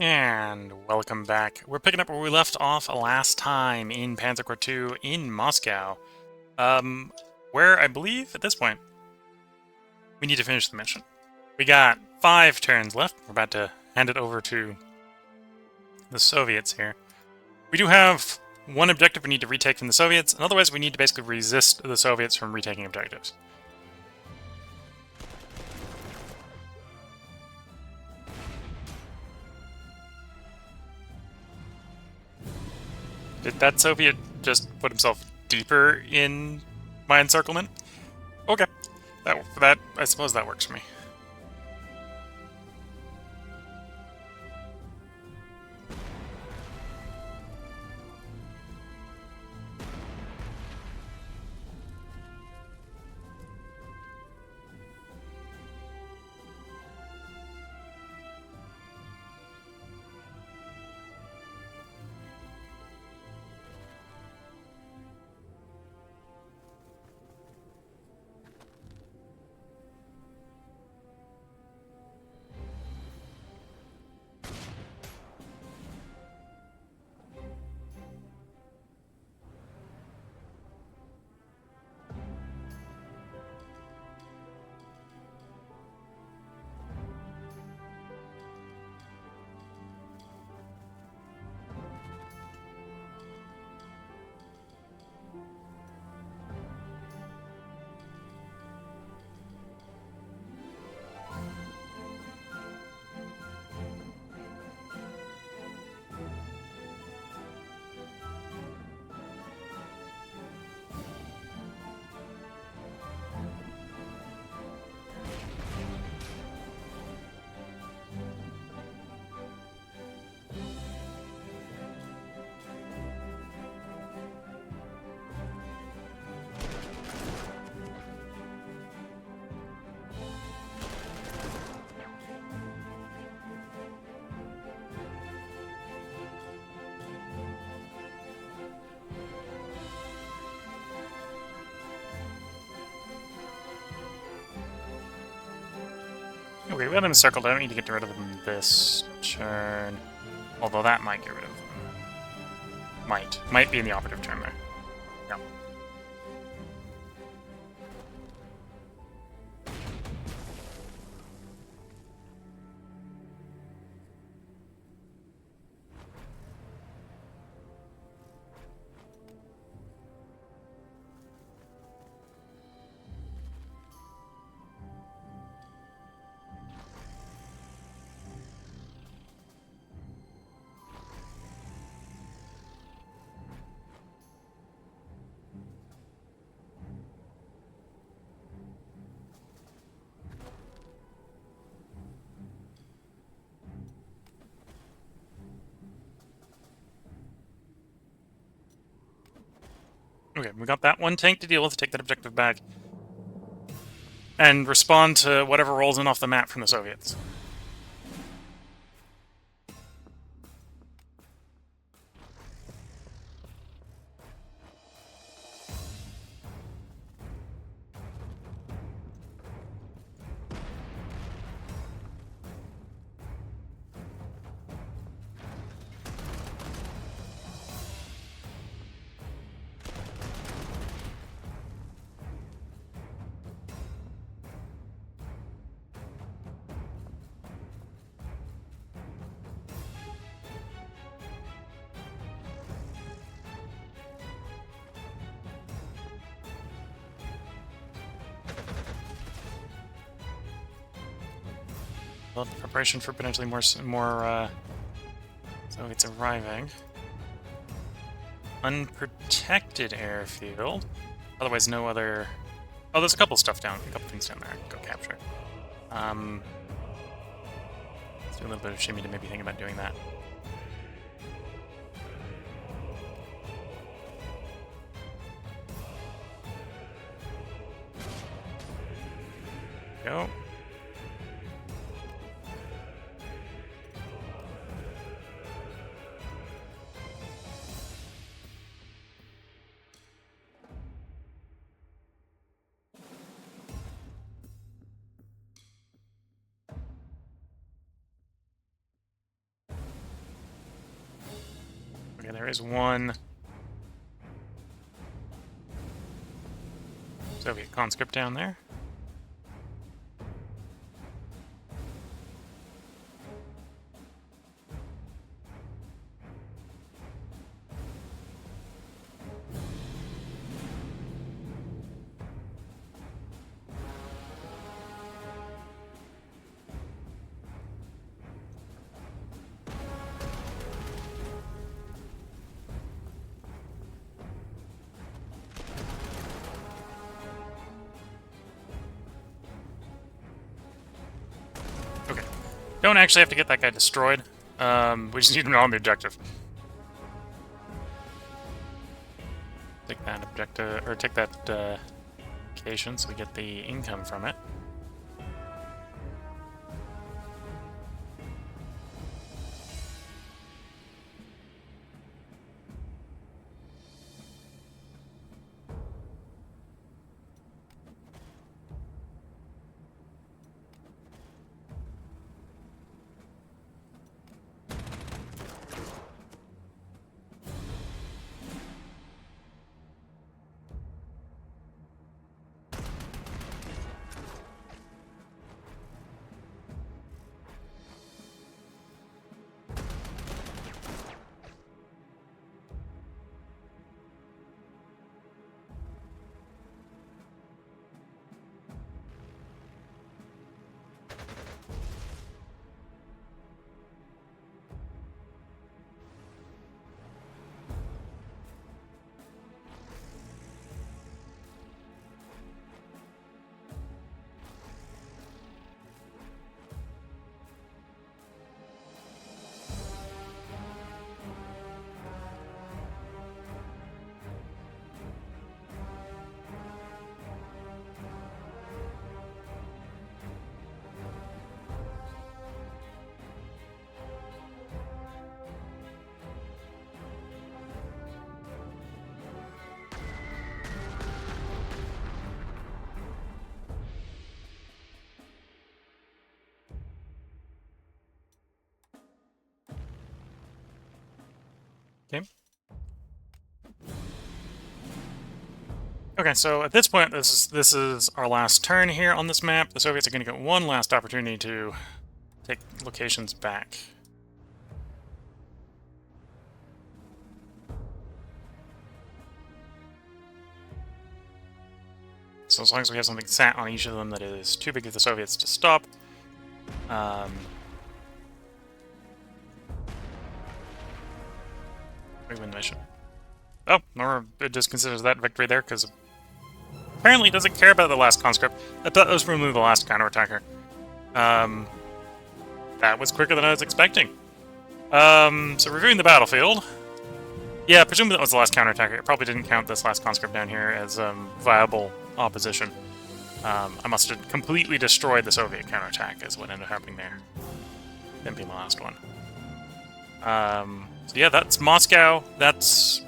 And welcome back. We're picking up where we left off last time in Panzer Corps 2 in Moscow. Where I believe at this point we need to finish the mission. We got 5 turns left. We're about to hand it over to the Soviets here. We do have one objective we need to retake from the Soviets, and otherwise we need to basically resist the Soviets from retaking objectives. Did that Soviet just put himself deeper in my encirclement? Okay. That I suppose that works for me. Okay, we got him circled. I don't need to get rid of him this turn. Although that might get rid of him. Might be in the operative turn there. No. Okay, we got that one tank to deal with, take that objective back. And respond to whatever rolls in off the map from the Soviets. Preparation for potentially more Soviets arriving. Unprotected airfield. Otherwise, no other. Oh, there's a couple stuff down. A couple things down there. Go capture. Let's do a little bit of shimmy to maybe think about doing that. Go. Okay, there is one Soviet conscript down there. Okay. Don't actually have to get that guy destroyed. We just need him on the objective. Take that objective, or take that location so we get the income from it. Okay. Okay, so at this point, this is our last turn here on this map. The Soviets are going to get one last opportunity to take locations back. So as long as we have something sat on each of them that is too big for the Soviets to stop, we win the mission. Oh, nor it just considers that victory there, because apparently it doesn't care about the last conscript. That was removed the last counterattacker. That was quicker than I was expecting. So reviewing the battlefield. Yeah, presumably that was the last counterattacker. It probably didn't count this last conscript down here as viable opposition. I must have completely destroyed the Soviet counterattack is what ended up happening there. Didn't be the last one. So yeah, that's Moscow. That's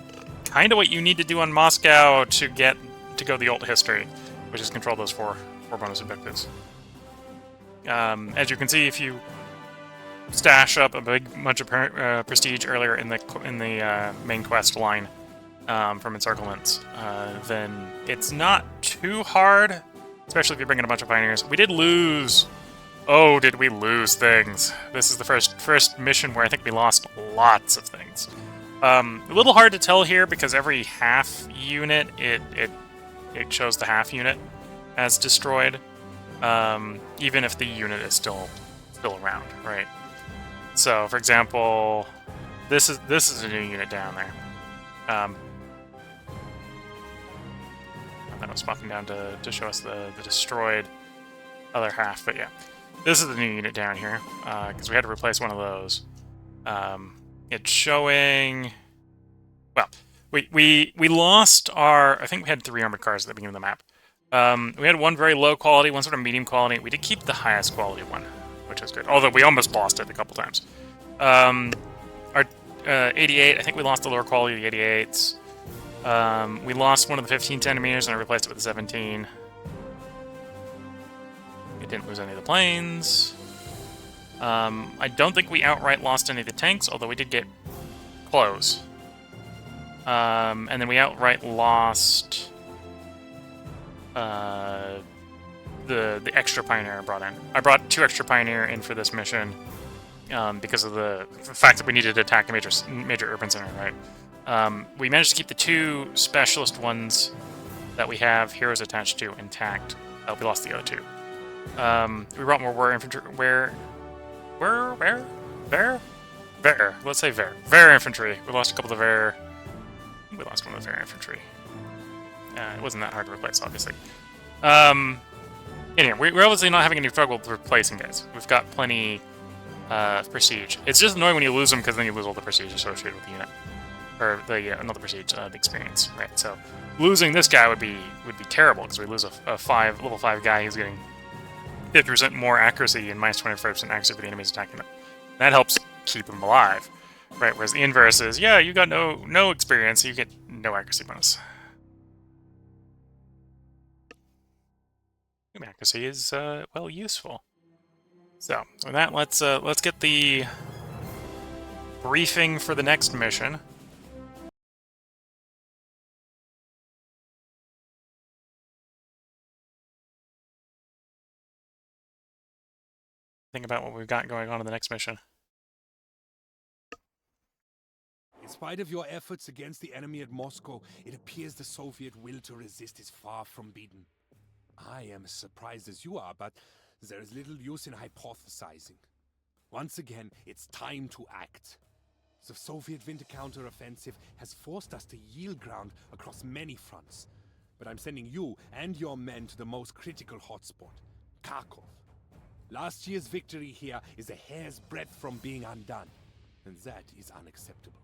kind of what you need to do on Moscow to go the ult history, which is control those four bonus objectives. As you can see, if you stash up a big bunch of prestige earlier in the main quest line from encirclements, then it's not too hard, especially if you bring in a bunch of pioneers. We did lose. Oh, did we lose things? This is the first mission where I think we lost lots of things. A little hard to tell here because every half unit it shows the half unit as destroyed, even if the unit is still around, right? So, for example, this is a new unit down there. That was swapping down to show us the destroyed other half, but yeah. This is the new unit down here, because we had to replace one of those. It's showing... Well, we lost our... I think we had 3 armored cars at the beginning of the map. We had one very low quality, one sort of medium quality. We did keep the highest quality one, which is good. Although we almost lost it a couple times. Our 88, I think we lost the lower quality of the 88s. We lost one of the 15 centimeters and I replaced it with a 17. We didn't lose any of the planes. I don't think we outright lost any of the tanks, although we did get close. And then we outright lost the extra Pioneer I brought in. I brought 2 extra Pioneer in for this mission because of the fact that we needed to attack a major urban center, right? We managed to keep the 2 specialist ones that we have heroes attached to intact. We lost the other 2. We brought more war infantry. Where? Let's say Ver. Ver infantry. We lost a couple of Ver. We lost one of the Ver infantry. It wasn't that hard to replace, obviously. Anyway, we're obviously not having any trouble with replacing guys. We've got plenty prestige. It's just annoying when you lose them because then you lose all the prestige associated with the unit, or the not the prestige, the experience, right? So losing this guy would be terrible because we lose a level 5 guy who's getting 50% more accuracy and minus 25% accuracy for the enemies attacking them. That helps keep him alive, right? Whereas the inverse is, yeah, you got no experience, so you get no accuracy bonus. Accuracy is well useful. So with that, let's get the briefing for the next mission. Think about what we've got going on in the next mission. In spite of your efforts against the enemy at Moscow, it appears the Soviet will to resist is far from beaten. I am as surprised as you are, but there is little use in hypothesizing. Once again, it's time to act. The Soviet winter counteroffensive has forced us to yield ground across many fronts. But I'm sending you and your men to the most critical hotspot, Kharkov. Last year's victory here is a hair's breadth from being undone, and that is unacceptable.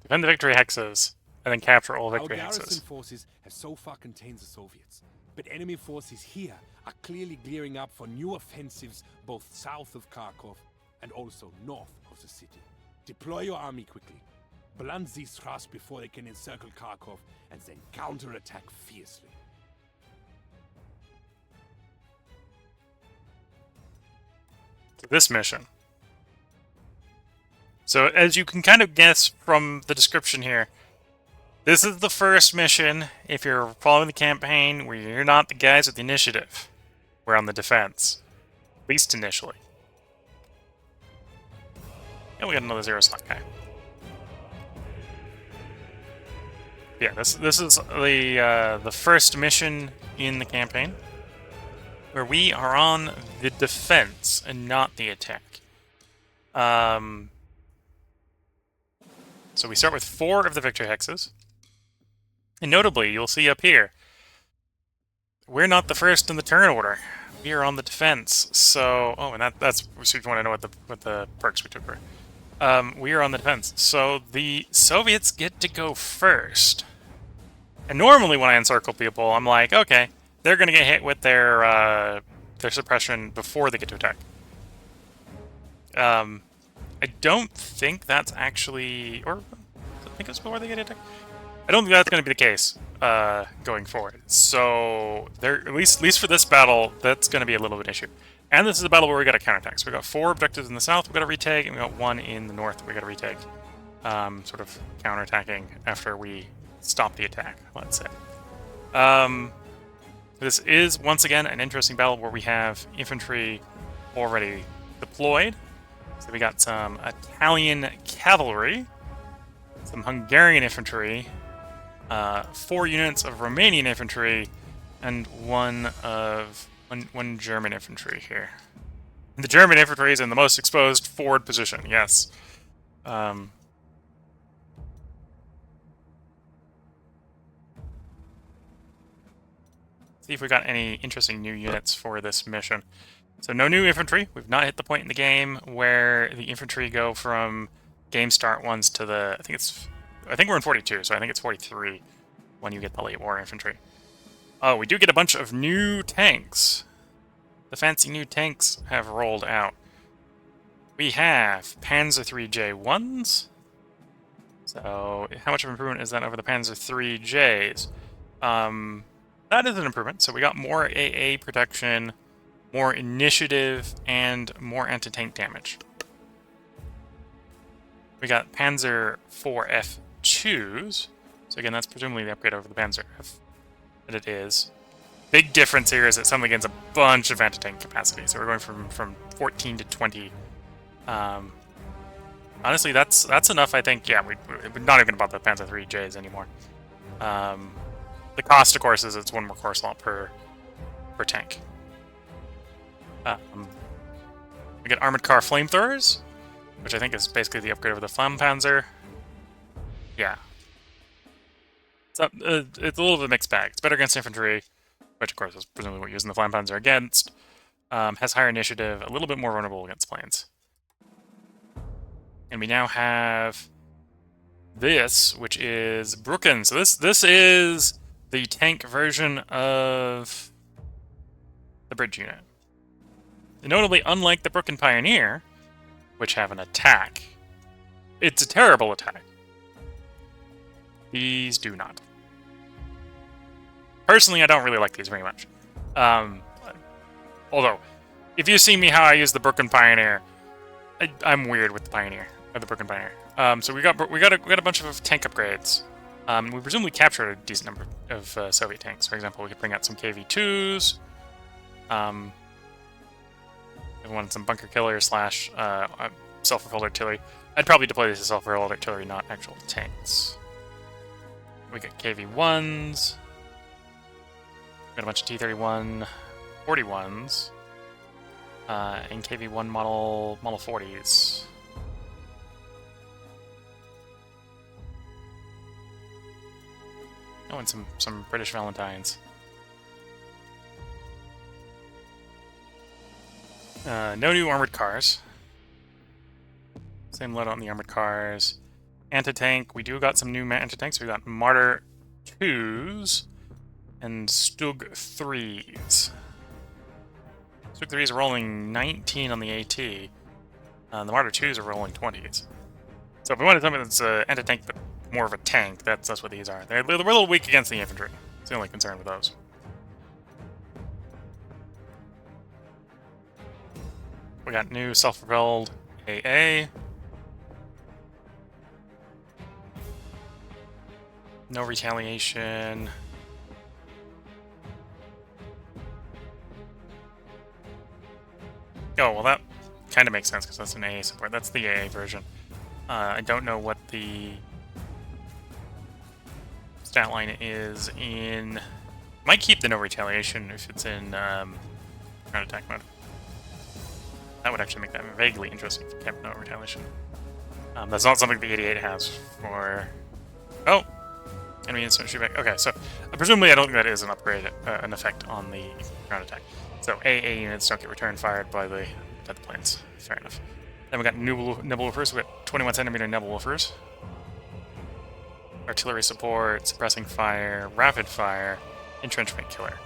Defend the victory hexes, and then capture all victory Our garrison hexes. forces have so far contained the Soviets, but enemy forces here are clearly gearing up for new offensives both south of Kharkov and also north of the city. Deploy your army quickly. Blunt these thrusts before they can encircle Kharkov, and then counterattack fiercely. This mission. So as you can kind of guess from the description here, this is the first mission, if you're following the campaign, where you're not the guys with the initiative. We're on the defense. At least initially. And we got another 0 slot guy. Yeah, this is the first mission in the campaign, where we are on the defense and not the attack. So we start with 4 of the victory hexes. And notably, you'll see up here, we're not the first in the turn order. We are on the defense. So, oh, and that's so if you want to know what the perks we took were. We are on the defense. So the Soviets get to go first. And normally when I encircle people, I'm like, okay, they're going to get hit with their suppression before they get to attack. I don't think that's actually... Or, I think it's before they get attacked. I don't think that's going to be the case going forward. So, at least for this battle, that's going to be a little bit of an issue. And this is a battle where we got to counterattack. So we got 4 objectives in the south we got to retake, and we got 1 in the north we got to retake. Sort of counterattacking after we stop the attack, let's say. This is, once again, an interesting battle where we have infantry already deployed. So we got some Italian cavalry, some Hungarian infantry, 4 units of Romanian infantry, and one German infantry here. And the German infantry is in the most exposed forward position, yes. See if we got any interesting new units for this mission. So no new infantry. We've not hit the point in the game where the infantry go from game start ones to the... I think we're in 42, so I think it's 43 when you get the late war infantry. Oh, we do get a bunch of new tanks. The fancy new tanks have rolled out. We have Panzer 3J1s. So how much of an improvement is that over the Panzer 3Js? That is an improvement. So we got more AA protection, more initiative, and more anti-tank damage. We got Panzer 4F2s. So again, that's presumably the upgrade over the Panzer F. That it is. Big difference here is it suddenly gains a bunch of anti-tank capacity. So we're going from 14 to 20. Honestly, that's enough, I think. Yeah, we're not even about the Panzer 3Js anymore. The cost, of course, is it's one more core slot per tank. We get armored car flamethrowers, which I think is basically the upgrade over the Flampanzer. Yeah. So, it's a little bit of a mixed bag. It's better against infantry, which of course is presumably what you're using the Flampanzer against. Has higher initiative, a little bit more vulnerable against planes. And we now have this, which is Brücken. So this is the tank version of the bridge unit. Notably, unlike the Brücken Pioneer, which have an attack, it's a terrible attack. These do not. Personally, I don't really like these very much. Although, if you see me how I use the Brücken Pioneer, I'm weird with the Pioneer, or the Brücken Pioneer. So we got a bunch of tank upgrades. We presumably captured a decent number of Soviet tanks. For example, we could bring out some KV-2s. We wanted some bunker killers / self-propelled artillery. I'd probably deploy these as self-propelled artillery, not actual tanks. We got KV-1s. Got a bunch of T-31 41s. And KV-1 model 40s. Oh, and some British Valentines. No new armored cars. Same loadout on the armored cars. Anti-tank. We do got some new anti-tanks. We got Marder 2s and Stug 3s. Stug 3s are rolling 19 on the AT. The Marder 2s are rolling 20s. So if we wanted something that's anti-tank but more of a tank, that's what these are. They're a little weak against the infantry. It's the only concern with those. We got new self-propelled AA. No retaliation. Oh, well that kind of makes sense because that's an AA support. That's the AA version. I don't know what the stat line is in... Might keep the no retaliation if it's in ground attack mode. That would actually make that vaguely interesting if it kept no retaliation. That's not something the 88 has for... Oh! Enemy instant shootback. Okay, so presumably I don't think that is an upgrade, an effect on the ground attack. So AA units don't get return fired by the planes. Fair enough. Then we got Nebelwerfers. We got 21 centimeter Nebelwerfers. Artillery support, suppressing fire, rapid fire, entrenchment killer.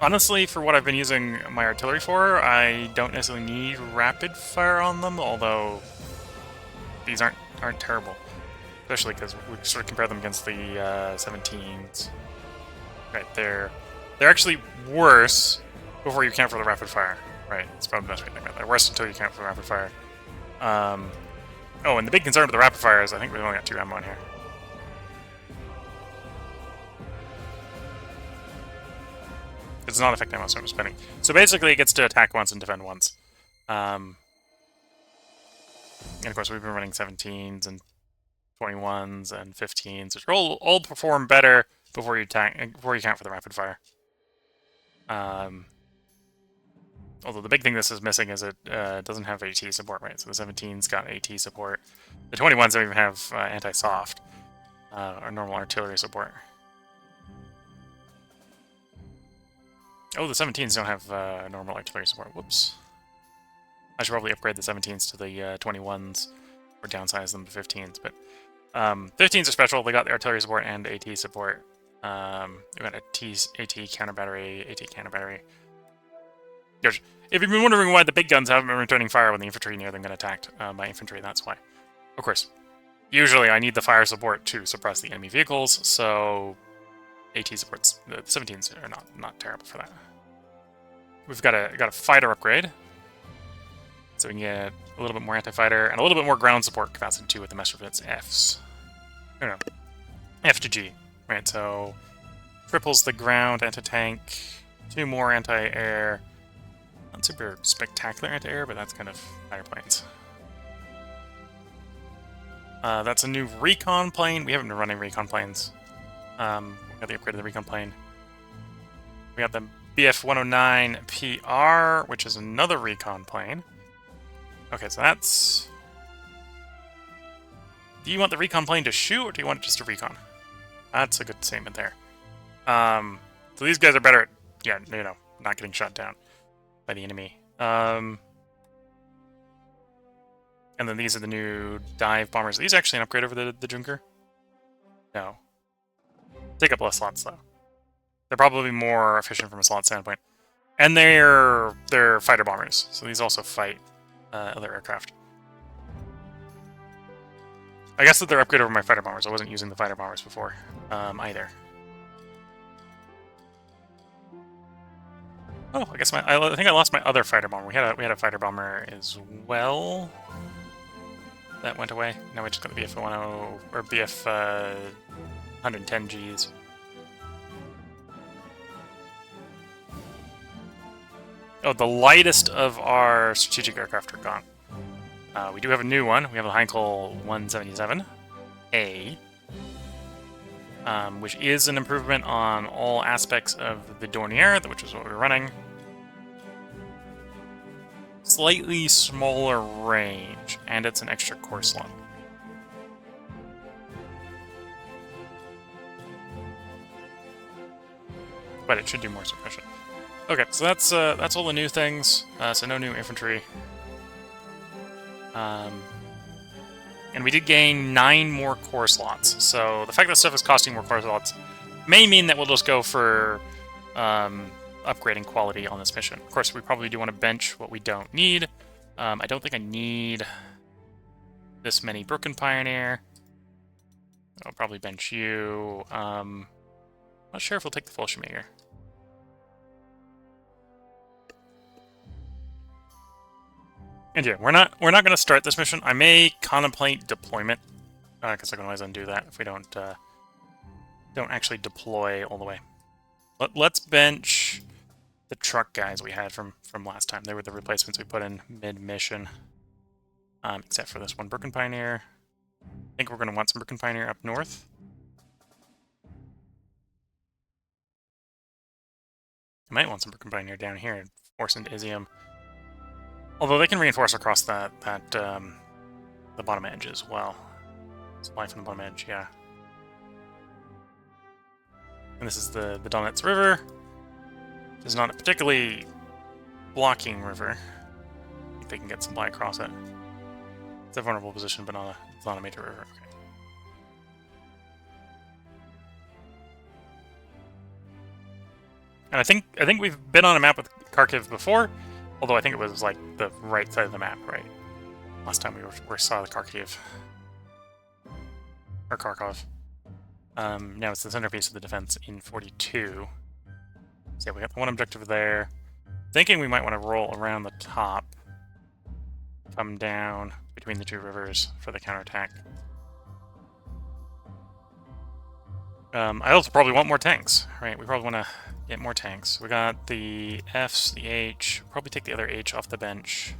Honestly, for what I've been using my artillery for, I don't necessarily need rapid fire on them, although these aren't terrible. Especially because we sort of compare them against the 17s. Right, they're actually worse before you count for the rapid fire. Right, it's probably the best way to think about it. They're worse until you count for the rapid fire. Oh, and the big concern with the rapid fire is I think we've only got 2 ammo in here. It's not effect ammo, so I'm spending. So basically, it gets to attack once and defend once. And of course, we've been running 17s and 21s and 15s, which all perform better before you count for the rapid fire. Although the big thing this is missing is it doesn't have AT support, right? So the 17's got AT support. The 21s don't even have anti-soft or normal artillery support. Oh, the 17s don't have normal artillery support. Whoops. I should probably upgrade the 17s to the 21s or downsize them to 15s. But 15s are special. They got the artillery support and AT support. We got AT counter battery, AT counter battery. If you've been wondering why the big guns haven't been returning fire when the infantry near them get attacked by infantry, that's why. Of course, usually I need the fire support to suppress the enemy vehicles, so AT supports the 17s are not terrible for that. We've got a fighter upgrade. So we can get a little bit more anti-fighter and a little bit more ground support capacity too with the Messerschmitt's Fs. No, F to G, right? So triples the ground anti-tank, 2 more anti-air. Not super spectacular anti-air, but that's kind of fighter planes. That's a new recon plane. We haven't been running recon planes. We got the upgrade of the recon plane. We got the BF-109PR, which is another recon plane. Okay, so that's... Do you want the recon plane to shoot, or do you want it just to recon? That's a good statement there. So these guys are better at, yeah, you know, not getting shot down by the enemy. And then these are the new dive bombers. Are these actually an upgrade over the Junker? No. Take up less slots, though. They're probably more efficient from a slot standpoint. And they're fighter bombers, so these also fight other aircraft. I guess that they're upgraded over my fighter bombers. I wasn't using the fighter bombers before either. Oh, I guess I think I lost my other fighter bomber. We had a fighter bomber as well. That went away. Now we just got the BF-10 or BF 110Gs. Oh, the lightest of our strategic aircraft are gone. We do have a new one. We have a Heinkel 177A, which is an improvement on all aspects of the Dornier, which is what we were running. Slightly smaller range, and it's an extra core slot. But it should do more suppression. Okay, so that's all the new things. So no new infantry. And we did gain 9 more core slots. So the fact that stuff is costing more core slots may mean that we'll just go for upgrading quality on this mission. Of course, we probably do want to bench what we don't need. I don't think I need this many Broken Pioneer. I'll probably bench you. Not sure if we'll take the Fallschirmjäger. And yeah, we're not going to start this mission. I may contemplate deployment, because I can always undo that if we don't actually deploy all the way. Let's bench the truck guys we had from last time. They were the replacements we put in mid-mission, except for this one Broken Pioneer. I think we're going to want some Broken Pioneer up north. I might want some Broken Pioneer down here and force into Izium. Although they can reinforce across the bottom edge as well. Supply from the bottom edge, yeah. And this is the Donetsk River. It's not a particularly blocking river. I think they can get supply across it. It's a vulnerable position, but it's not a major river. Okay. And I think we've been on a map with Kharkiv before. Although I think it was like the right side of the map, right? Last time we saw the Kharkiv. Or Kharkov. Now it's the centerpiece of the defense in 42. So yeah, we got the one objective there. Thinking we might want to roll around the top. Come down between the two rivers for the counterattack. I also probably want more tanks, right? We probably want to get more tanks. We got the Fs, the H. Probably take the other H off the bench.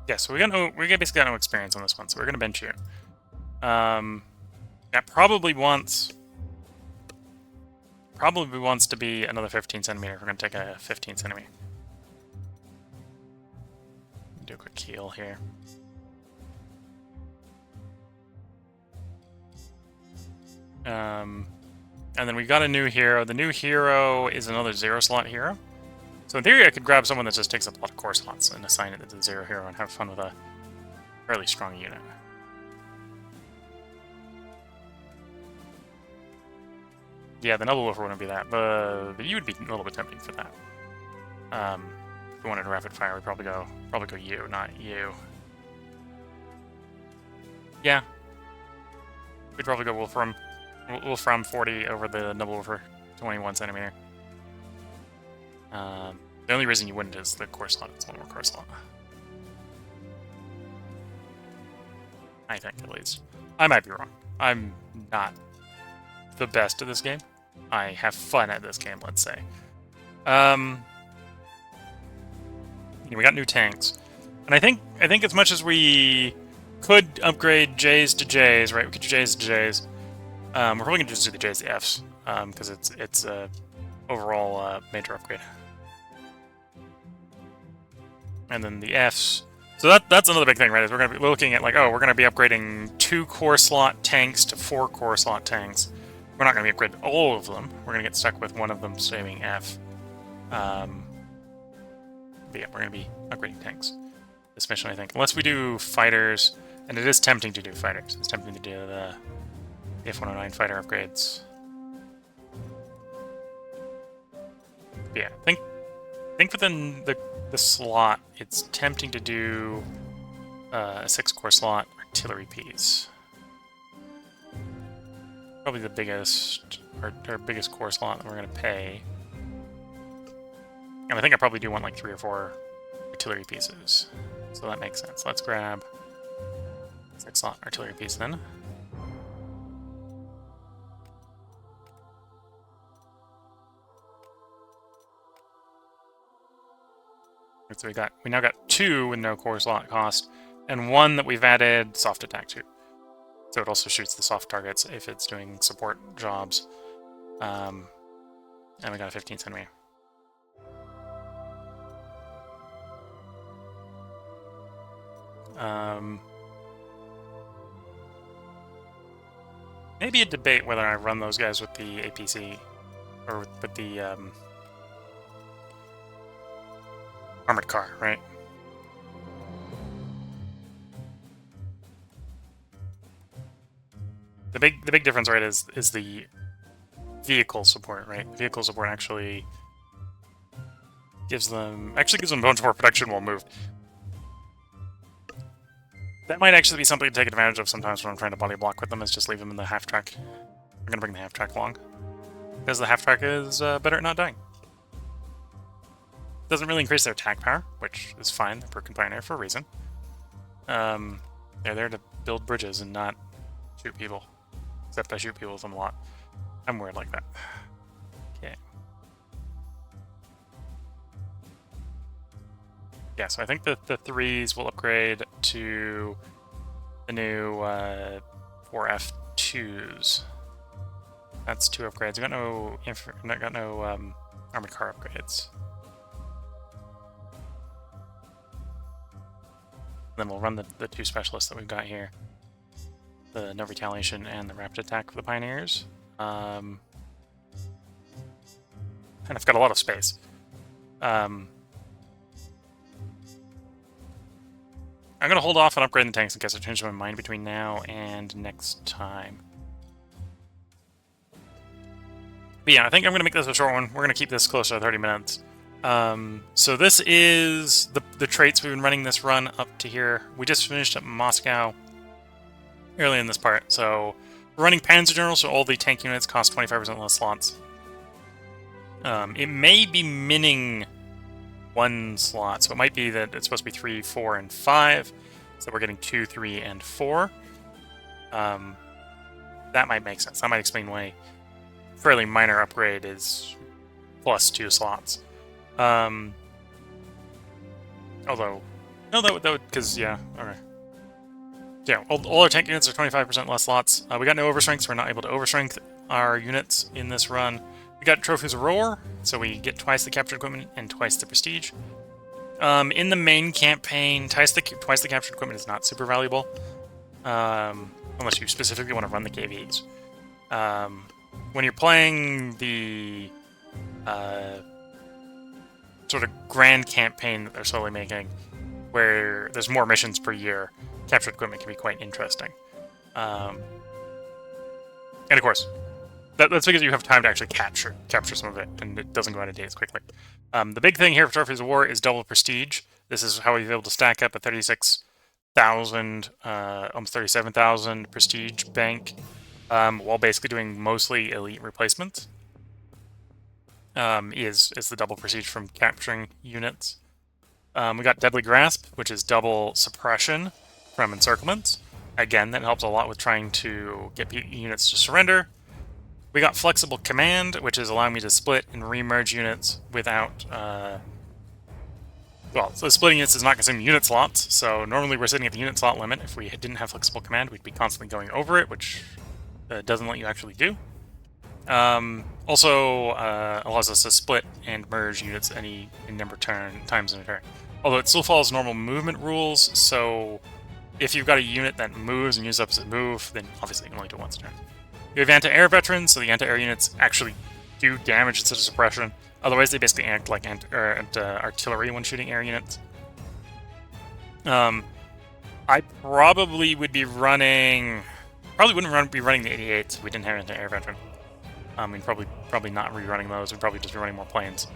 Yeah, so we basically got no experience on this one, so we're gonna bench you. That probably wants to be another 15 centimeter. We're gonna take a 15 centimeter. Do a quick heal here. And then we got a new hero. The new hero is another 0 slot hero. So in theory, I could grab someone that just takes up a lot of core slots and assign it to the 0 hero and have fun with a fairly strong unit. yeah, the Noble Wolfer wouldn't be that, but you would be a little bit tempting for that. If we wanted to rapid fire, we'd probably go you, not you. Yeah, we'd probably go Wolfram 40 over the Noble Wolfer 21 centimeter. The only reason you wouldn't is the core slot. It's one more core slot. I think, at least. I might be wrong. I'm not the best at this game. I have fun at this game, let's say. We got new tanks. And I think as much as we could upgrade J's to J's, right? We could do J's to J's. We're probably gonna just do the J's to F's, because it's a overall major upgrade. And then the F's. So that's another big thing, right? Is we're gonna be looking at like, oh, we're gonna be upgrading 2 core slot tanks to 4 core slot tanks. We're not gonna be upgrading all of them. We're gonna get stuck with one of them saving F. But yeah, we're gonna be upgrading tanks this mission, I think, unless we do fighters, and it is tempting to do fighters. It's tempting to do the F-109 fighter upgrades. But yeah, I think within the slot, it's tempting to do a 6-core slot artillery piece. Probably the biggest, our biggest core slot that we're going to pay. And I think I probably do want like 3 or 4 artillery pieces. So that makes sense. Let's grab 6-slot artillery piece then. So we now got 2 with no core slot cost, and 1 that we've added soft attack to. So it also shoots the soft targets if it's doing support jobs. And we got a 15 centimeter. Maybe a debate whether I run those guys with the APC or with the armored car, right? The big difference, right, is the vehicle support, right? Vehicle support actually gives them a bunch more protection while moved. That might actually be something to take advantage of sometimes when I'm trying to body block with them, is just leave them in the half track. We're gonna bring the half track along because the half track is better at not dying. Doesn't really increase their attack power, which is fine. They're broken pioneer for a reason. They're there to build bridges and not shoot people. Except I shoot people with them a lot. I'm weird like that. Okay. Yeah, so I think that the 3s will upgrade to the new 4F2s. That's 2 upgrades. I got no armored car upgrades. Then we'll run the 2 specialists that we've got here. The no retaliation and the rapid attack for the pioneers. And I've got a lot of space. I'm going to hold off on upgrading the tanks in case I change my mind between now and next time. But yeah, I think I'm going to make this a short one. We're going to keep this closer to 30 minutes. So this is the traits we've been running this run up to here. We just finished at Moscow early in this part. So we're running Panzer General, so all the tank units cost 25% less slots. It may be minning 1 slot, so it might be that it's supposed to be 3, 4, and 5. So we're getting 2, 3, and 4. That might make sense. That might explain why fairly minor upgrade is plus 2 slots. Although, no, that would, because, yeah, alright. Yeah, all our tank units are 25% less slots. We got no overstrength, so we're not able to overstrength our units in this run. We got Trophies of Roar, so we get twice the captured equipment and twice the prestige. In the main campaign, twice the captured equipment is not super valuable, unless you specifically want to run the KVs. When you're playing the sort of grand campaign that they're slowly making, where there's more missions per year, captured equipment can be quite interesting. And of course, That's because you have time to actually capture some of it, and it doesn't go out of date as quickly. The big thing here for Trophies of War is double prestige. This is how we've been able to stack up a 36,000, almost 37,000 prestige bank, while basically doing mostly elite replacements. Is the double prestige from capturing units. We got Deadly Grasp, which is double suppression from encirclements. Again, that helps a lot with trying to get units to surrender. We got Flexible Command, which is allowing me to split and remerge units without... well, so splitting units does not consume unit slots, so normally we're sitting at the unit slot limit. If we didn't have Flexible Command, we'd be constantly going over it, which doesn't let you actually do. Also allows us to split and merge units any number of times in a turn. Although it still follows normal movement rules, so if you've got a unit that moves and uses up its move, then obviously you can only do it once a turn. We have anti-air veterans, so the anti-air units actually do damage instead of suppression. Otherwise, they basically act like artillery when shooting air units. I probably would be running... Probably wouldn't be running the 88s if we didn't have anti-air veteran. We'd probably not rerunning those. We'd probably just be running more planes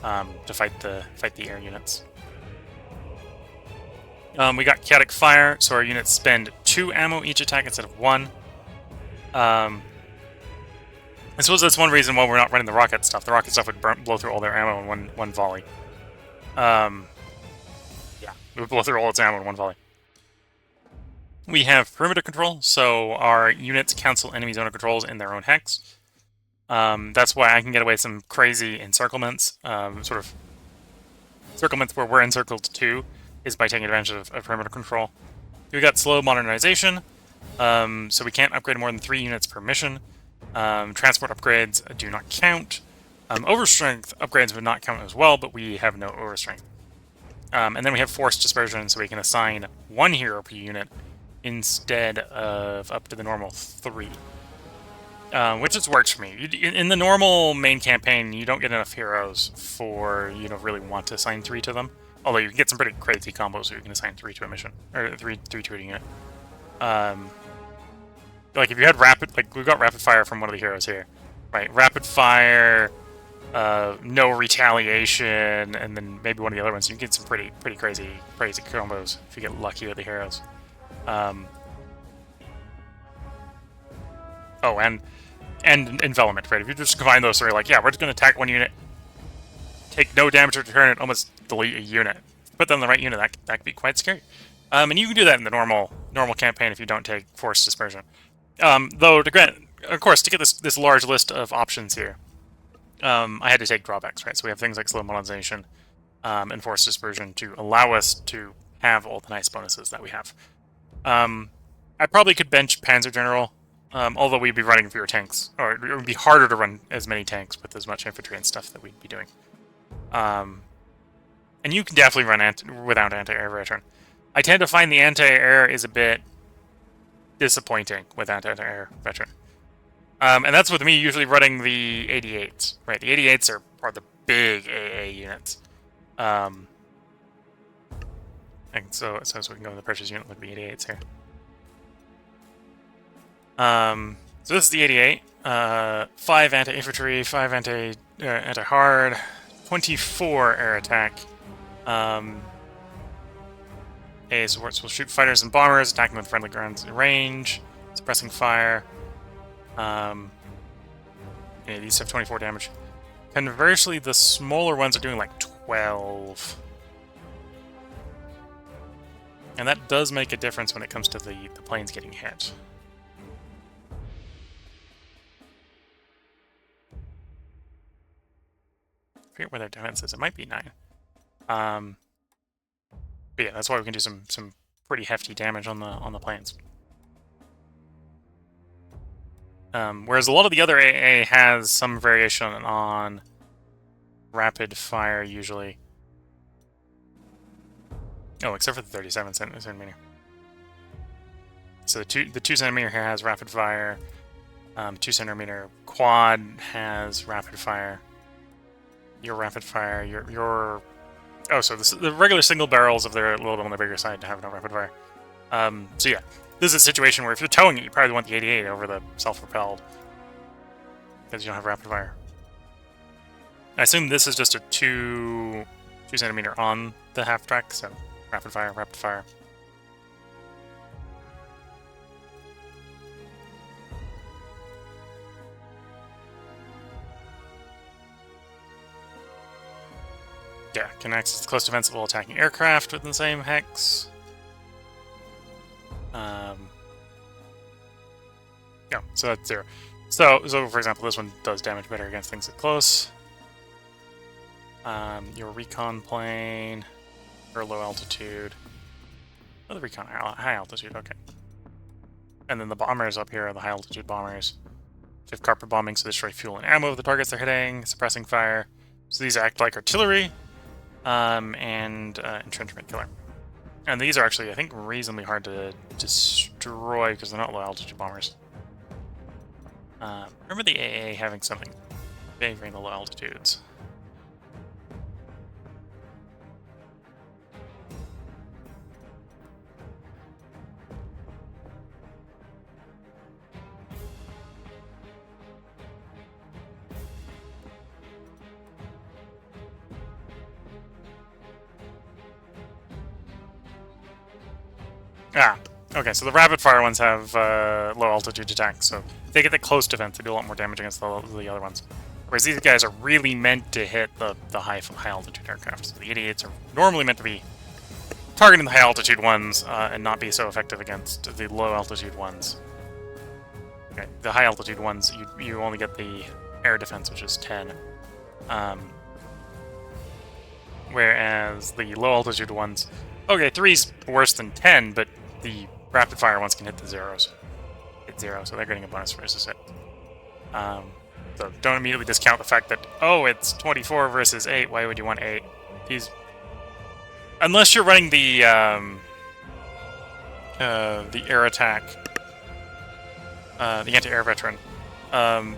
to fight the air units. We got Chaotic Fire, so our units spend 2 ammo each attack instead of 1. I suppose that's one reason why we're not running the rocket stuff. The rocket stuff would blow through all their ammo in one volley. Yeah, it would blow through all its ammo in one volley. We have perimeter control, so our units cancel enemy zone controls in their own hex. That's why I can get away with some crazy encirclements, sort of encirclements where we're encircled too, is by taking advantage of perimeter control. We got slow modernization, so we can't upgrade more than 3 units per mission. Transport upgrades do not count. Overstrength upgrades would not count as well, but we have no overstrength. And then we have force dispersion, so we can assign 1 hero per unit instead of up to the normal 3. Which just works for me. In the normal main campaign, you don't get enough heroes for you to really want to assign 3 to them. Although you can get some pretty crazy combos where you can assign 3 to a mission, or 3 to a unit. Like if you had rapid, like we've got rapid fire from one of the heroes here, right? Rapid fire, no retaliation, and then maybe one of the other ones. You can get some pretty crazy combos if you get lucky with the heroes. Oh, and envelopment, right? If you just combine those, so you're like, yeah, we're just going to attack 1 unit, take no damage to turn, and almost delete a unit. Put them in the right unit, that could be quite scary. And you can do that in the normal campaign if you don't take force dispersion. Though, of course, to get this large list of options here, I had to take drawbacks, right? So we have things like slow modernization and force dispersion to allow us to have all the nice bonuses that we have. I probably could bench Panzer General, although we'd be running fewer tanks, or it would be harder to run as many tanks with as much infantry and stuff that we'd be doing. And you can definitely run without anti-air veteran. I tend to find the anti-air is a bit disappointing with anti-air veteran. And that's with me usually running the 88s, right? The 88s are the big AA units. And so we can go to the purchase unit, look at the 88s here. So this is the 88. 5 anti-infantry, 5 anti-hard, 24 air attack. So we'll shoot fighters and bombers, attacking with friendly ground range, suppressing fire. These have 24 damage. Conversely, the smaller ones are doing like 12. And that does make a difference when it comes to the planes getting hit. I forget where their defense is. It might be 9. But yeah, that's why we can do some pretty hefty damage on the planes. Whereas a lot of the other AA has some variation on rapid fire usually. Oh, except for the 37 centimeter. So the 2 centimeter here has rapid fire. 2 centimeter quad has rapid fire. Your rapid fire, your oh, so the regular single barrels, if they're a little bit on the bigger side, to have no rapid fire. So yeah, this is a situation where if you're towing it, you probably want the 88 over the self-propelled. because you don't have rapid fire. I assume this is just a 2 centimeter on the half track, so rapid fire, rapid fire. Yeah, can access the close defensive while attacking aircraft within the same hex. Yeah, so that's 0. So for example, this one does damage better against things at close. Your recon plane, or low altitude. Oh, the recon high altitude, okay. And then the bombers up here are the high altitude bombers. They have carpet bombing, so they destroy fuel and ammo of the targets they're hitting, suppressing fire. So these act like artillery, and entrenchment killer. And these are actually, I think, reasonably hard to destroy because they're not low altitude bombers. Remember the AA having something favoring the low altitudes. Okay, so the rapid fire ones have low altitude attack, so if they get the close defense, they do a lot more damage against the other ones. Whereas these guys are really meant to hit the high altitude aircraft. So the 88s are normally meant to be targeting the high altitude ones and not be so effective against the low altitude ones. Okay, the high altitude ones, you only get the air defense, which is 10. Whereas the low altitude ones, okay, 3's worse than 10, but the rapid fire ones can hit the zeros. Hit 0, so they're getting a bonus versus it. So don't immediately discount the fact that, oh, it's 24 versus 8, why would you want 8? These... Unless you're running the air attack, the anti-air veteran,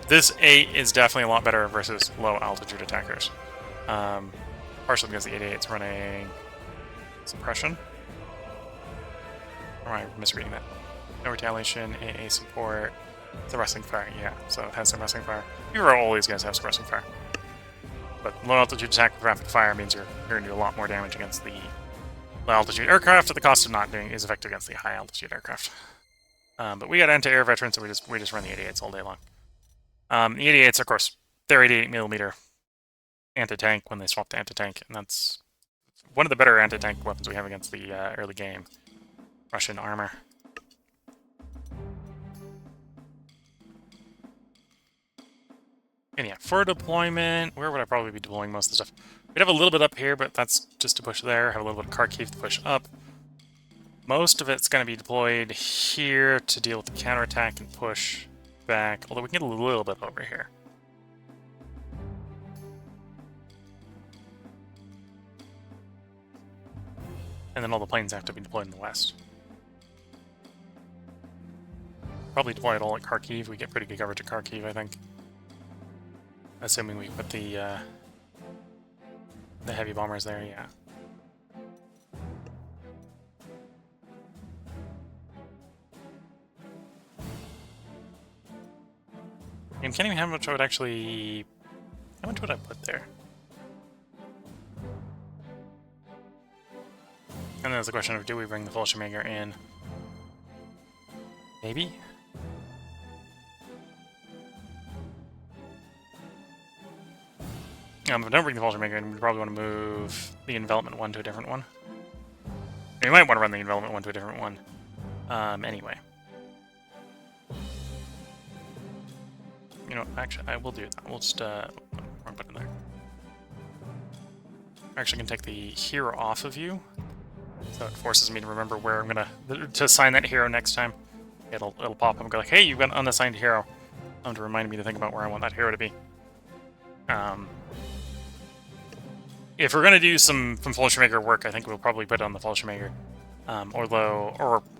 this 8 is definitely a lot better versus low altitude attackers. Partially because the 88's running suppression. Or am I misreading that? No retaliation, AA support, suppressing fire, yeah, so it has suppressing fire. All these guys have suppressing fire. But low altitude attack with rapid fire means you're going to do a lot more damage against the low altitude aircraft at the cost of not being as effective against the high altitude aircraft. But we got anti-air veterans, so we just run the 88s all day long. The 88s, of course, they're 88mm anti-tank when they swap to anti-tank, and that's one of the better anti-tank weapons we have against the early game. Russian armor. And yeah, for deployment, where would I probably be deploying most of the stuff? We'd have a little bit up here, but that's just to push there. Have a little bit of Kharkiv to push up. Most of it's going to be deployed here to deal with the counterattack and push back, although we can get a little bit over here. And then all the planes have to be deployed in the west. Probably deploy it all at Kharkiv. We get pretty good coverage at Kharkiv, I think. Assuming we put the heavy bombers there, yeah. I'm kidding how much I would actually... How much would I put there? And then there's the question of, do we bring the Fallschirmjäger in? Maybe? If I don't bring the Fallschirmjäger in, we probably want to move the envelopment one to a different one. We might want to run the envelopment one to a different one. Anyway. You know, actually, I will do that. We'll just, wrong button there. I'm actually going to take the hero off of you. So it forces me to remember where I'm to assign that hero next time. It'll pop up and go like, hey, you've got an unassigned hero. To remind me to think about where I want that hero to be. If we're gonna do some Fallschirmjäger work, I think we'll probably put it on the Fallschirmjäger.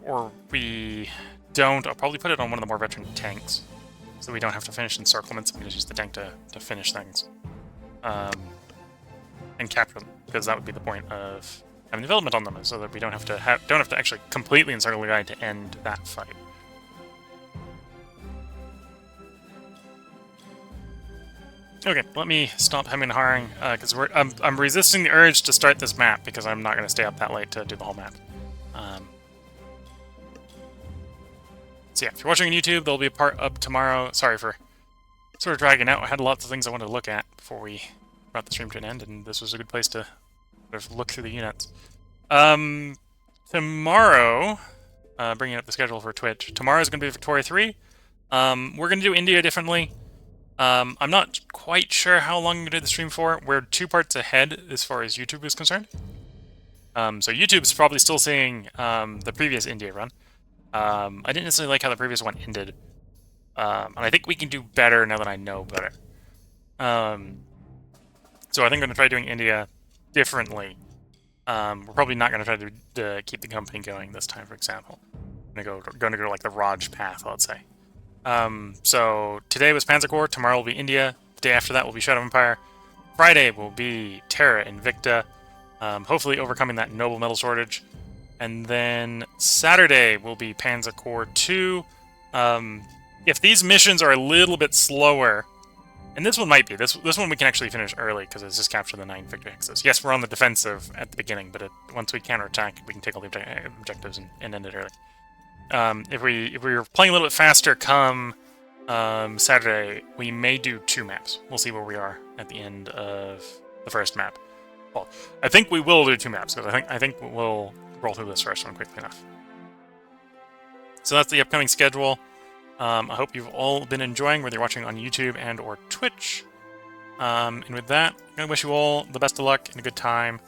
Or we don't, I'll probably put it on one of the more veteran tanks. So we don't have to finish encirclements, we can just use the tank to finish things. And capture them, because that would be the point of having development on them, so that we don't have to actually completely encircle the guy to end that fight. Okay, let me stop hemming and hawing, because I'm resisting the urge to start this map, because I'm not going to stay up that late to do the whole map. So yeah, if you're watching on YouTube, there'll be a part up tomorrow. Sorry for sort of dragging out. I had lots of things I wanted to look at before we brought the stream to an end, and this was a good place to sort of look through the units. Tomorrow, bringing up the schedule for Twitch, tomorrow is going to be Victoria 3. We're going to do India differently. I'm not quite sure how long I'm going to do the stream for. We're 2 parts ahead as far as YouTube is concerned. So YouTube's probably still seeing the previous India run. I didn't necessarily like how the previous one ended. And I think we can do better now that I know better. So I think I'm going to try doing India differently. We're probably not going to try to keep the company going this time, for example. I'm going to go like the Raj path, let's say. So today was Panzer Corps, tomorrow will be India, the day after that will be Shadow Empire, Friday will be Terra Invicta, hopefully overcoming that noble metal shortage, and then Saturday will be Panzer Corps 2. If these missions are a little bit slower, and this one might be, this one we can actually finish early because it's just capture the 9 victory hexes. Yes, we're on the defensive at the beginning, but once we counterattack, we can take all the objectives and end it early. If we were playing a little bit faster come Saturday, we may do 2 maps. We'll see where we are at the end of the first map. Well, I think we will do 2 maps, because I think we'll roll through this first one quickly enough. So that's the upcoming schedule. I hope you've all been enjoying, whether you're watching on YouTube and or Twitch. And with that, I'm going to wish you all the best of luck and a good time.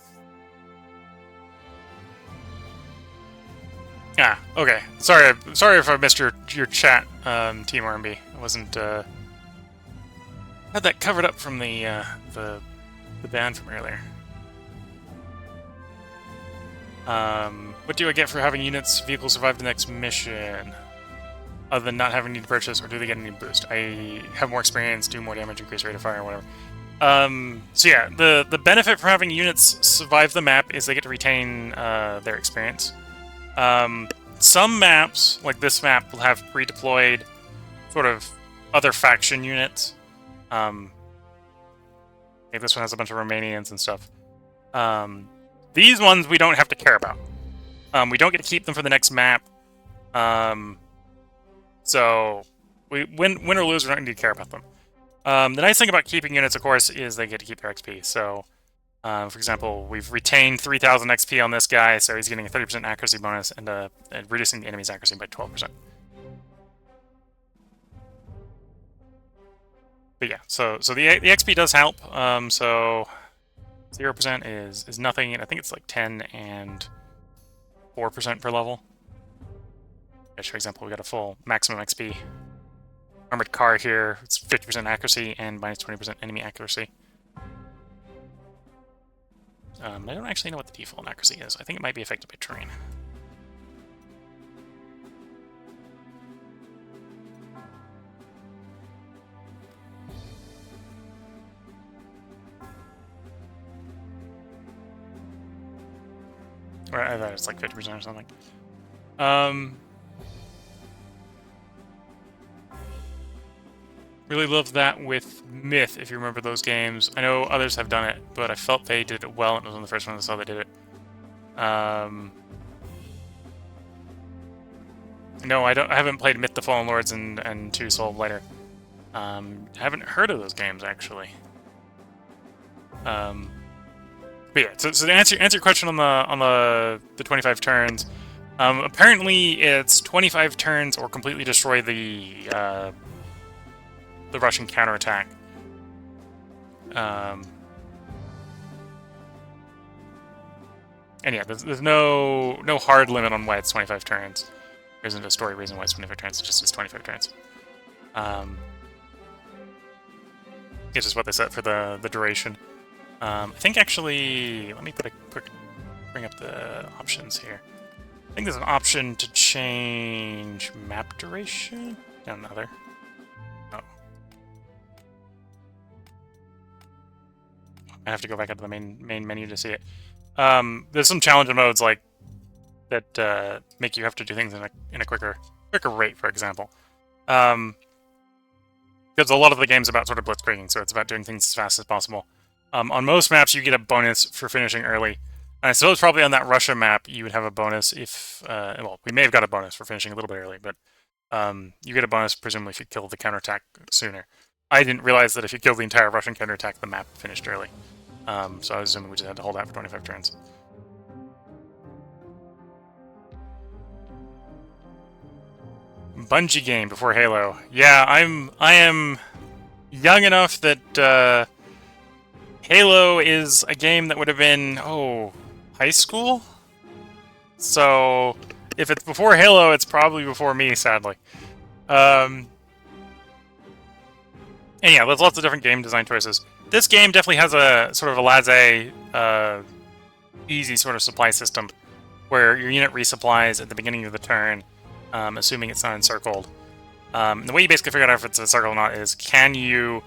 Ah, okay. Sorry if I missed your chat, Team RMB. I wasn't had that covered up from the ban from earlier. What do I get for having units vehicles survive the next mission? Other than not having to purchase, or do they get any boost? I have more experience, do more damage, increase rate of fire, or whatever. So yeah, the benefit from having units survive the map is they get to retain their experience. Some maps, like this map, will have pre-deployed sort of other faction units. Like this one has a bunch of Romanians and stuff. These ones we don't have to care about. We don't get to keep them for the next map. So we win or lose, we don't need to care about them. The nice thing about keeping units, of course, is they get to keep their XP. So, for example, we've retained 3,000 XP on this guy, so he's getting a 30% accuracy bonus and reducing the enemy's accuracy by 12%. But yeah, so the XP does help. So 0% is nothing, and I think it's like 10 and 4% per level. For example, we got a full maximum XP. Armored car here, it's 50% accuracy and minus 20% enemy accuracy. I don't actually know what the default accuracy is. I think it might be affected by terrain. Or I thought it's like 50% or something. Really loved that with Myth, if you remember those games. I know others have done it, but I felt they did it well, and it was one of the first ones I saw they did it. No, I haven't played Myth the Fallen Lords and 2 Soul of Lighter. I haven't heard of those games, actually. But yeah, so to answer your question on the 25 turns, apparently it's 25 turns or completely destroy the Russian counterattack. And yeah, there's no hard limit on why it's 25 turns. There isn't a story reason why it's 25 turns, it's just 25 turns. It's just what they set for the duration. I think actually, let me put a quick, bring up the options here. I think there's an option to change map duration. Another. Oh. I have to go back up to the main menu to see it. There's some challenge modes like that make you have to do things in a quicker rate, for example. Because a lot of the game's about sort of blitzkrieging, so it's about doing things as fast as possible. On most maps, you get a bonus for finishing early. And I suppose probably on that Russia map, you would have a bonus if... well, we may have got a bonus for finishing a little bit early, but you get a bonus presumably if you kill the counterattack sooner. I didn't realize that if you killed the entire Russian counterattack, the map finished early. So I was assuming we just had to hold out for 25 turns. Bungie game before Halo. Yeah, I am young enough that Halo is a game that would have been, high school? So if it's before Halo, it's probably before me, sadly. And yeah, there's lots of different game design choices. This game definitely has a sort of a laissez, easy sort of supply system where your unit resupplies at the beginning of the turn, assuming it's not encircled. The way you basically figure out if it's encircled or not is, can you,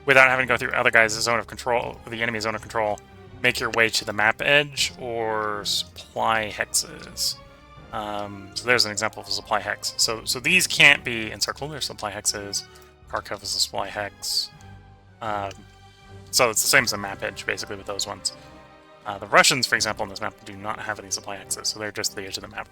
without having to go through other guys' zone of control, the enemy's zone of control, make your way to the map edge or supply hexes? So there's an example of a supply hex. So these can't be encircled. They're supply hexes. Kharkov is a supply hex. So it's the same as a map edge, basically, with those ones. The Russians, for example, on this map do not have any supply hexes, so they're just the edge of the map.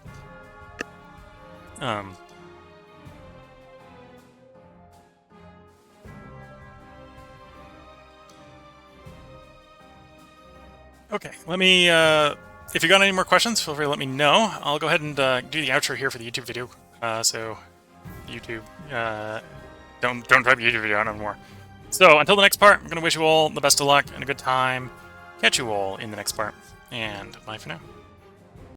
Okay, let me, if you got any more questions, feel free to let me know. I'll go ahead and do the outro here for the YouTube video. So, YouTube, don't drop your YouTube video out anymore. So, until the next part, I'm going to wish you all the best of luck and a good time. Catch you all in the next part, and bye for now.